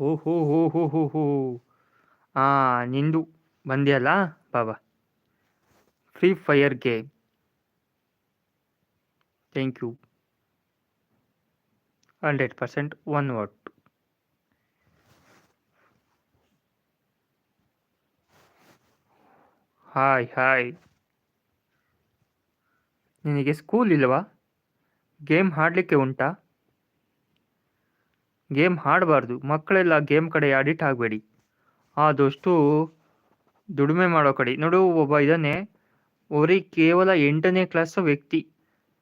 ಓಹೋ ಹೋ ಹೋ ಹೋ ಹೋ ನಿಂದು ಬಂದ್ಯಲ್ಲ ಬಾಬಾ. Free fire game. Thank you. 100% one word. Hi hi. ನಿನಗೆ ಸ್ಕೂಲ್ ಇಲ್ಲವಾ? ಗೇಮ್ ಆಡಲಿಕ್ಕೆ ಉಂಟಾ? ಗೇಮ್ ಆಡಬಾರ್ದು. ಮಕ್ಕಳೆಲ್ಲ ಗೇಮ್ ಕಡೆ ಅಡಿಕ್ಟ್ ಆಗಬೇಡಿ. ಆದಷ್ಟು ದುಡಿಮೆ ಮಾಡೋ ಕಡೆ ನೋಡು. ಒಬ್ಬ ಇದ್ದಾನೆ, ಅವರಿಗೆ ಕೇವಲ 8ನೇ ಕ್ಲಾಸ್ ವ್ಯಕ್ತಿ,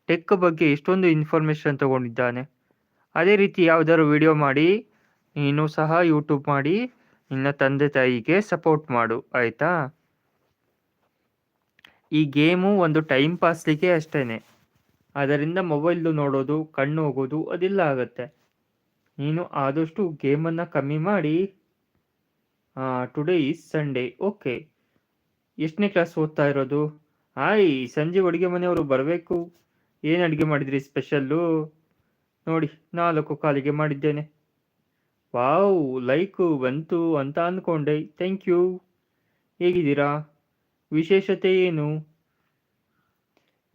ಟೆಕ್ ಬಗ್ಗೆ ಎಷ್ಟೊಂದು ಇನ್ಫಾರ್ಮೇಷನ್ ತಗೊಂಡಿದ್ದಾನೆ. ಅದೇ ರೀತಿ ಯಾವ್ದಾದ್ರು ವಿಡಿಯೋ ಮಾಡಿ ನೀನು ಸಹ ಯೂಟ್ಯೂಬ್ ಮಾಡಿ ನಿನ್ನ ತಂದೆ ತಾಯಿಗೆ ಸಪೋರ್ಟ್ ಮಾಡು, ಆಯಿತಾ? ಈ ಗೇಮು ಒಂದು ಟೈಮ್ ಪಾಸ್ಲಿಗೆ ಅಷ್ಟೇ. ಅದರಿಂದ ಮೊಬೈಲ್ದು ನೋಡೋದು, ಕಣ್ಣು ಹೋಗೋದು ಅದೆಲ್ಲ ಆಗುತ್ತೆ. ನೀನು ಆದಷ್ಟು ಗೇಮನ್ನು ಕಮ್ಮಿ ಮಾಡಿ. Today is Sunday. ಓಕೆ, ಎಷ್ಟನೇ ಕ್ಲಾಸ್ ಓದ್ತಾ ಇರೋದು? ಸಂಜೆ ಅಡುಗೆ ಮನೆಯವರು ಬರಬೇಕು. ಏನು ಅಡುಗೆ ಮಾಡಿದ್ರಿ ಸ್ಪೆಷಲ್ಲು? ನೋಡಿ, 4:15 ಮಾಡಿದ್ದೇನೆ. ವಾವ್, ಲೈಕು ಬಂತು ಅಂತ ಅಂದ್ಕೊಂಡೆ. Thank you. ಹೇಗಿದ್ದೀರಾ? ವಿಶೇಷತೆ ಏನು?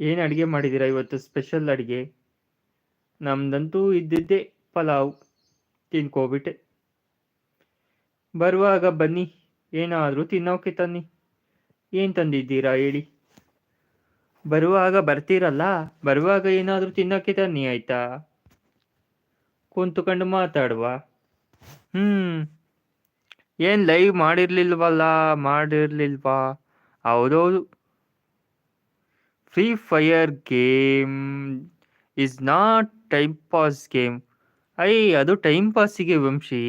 ಏನು ಅಡುಗೆ ಮಾಡಿದ್ದೀರಾ ಇವತ್ತು? ಸ್ಪೆಷಲ್ ಅಡುಗೆ? ನಮ್ದಂತೂ ಇದ್ದಿದ್ದೆ ಪಲಾವ್, ತಿನ್ಕೋಬಿಟ್ಟೆ. ಬರುವಾಗ ಬನ್ನಿ, ಏನಾದರೂ ತಿನ್ನೋಕೆ ತನ್ನಿ. ಏನು ತಂದಿದ್ದೀರಾ ಹೇಳಿ? ಬರುವಾಗ ಬರ್ತೀರಲ್ಲ, ಬರುವಾಗ ಏನಾದರೂ ತಿನ್ನೋಕೆ ತನ್ನಿ, ಆಯಿತಾ? ಕುಂತ್ಕೊಂಡು ಮಾತಾಡುವ. ಏನು ಲೈವ್ ಮಾಡಿರ್ಲಿಲ್ವಾ? ಹೌದೌದು. Free fire game is not time pass game. ಅದು ಟೈಮ್ ಪಾಸಿಗೆ ವಂಶಿ.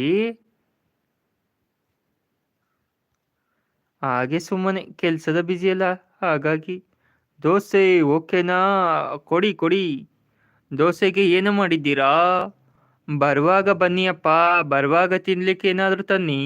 ಹಾಗೆ ಸುಮ್ಮನೆ ಕೆಲಸದ ಬ್ಯುಸಿ ಅಲ್ಲ, ಹಾಗಾಗಿ. ದೋಸೆ ಓಕೆನಾ? ಕೊಡಿ. ದೋಸೆಗೆ ಏನು ಮಾಡಿದ್ದೀರಾ? ಬರುವಾಗ ಬನ್ನಿಯಪ್ಪ, ಬರುವಾಗ ತಿನ್ಲಿಕ್ಕೆ ಏನಾದರೂ ತನ್ನಿ.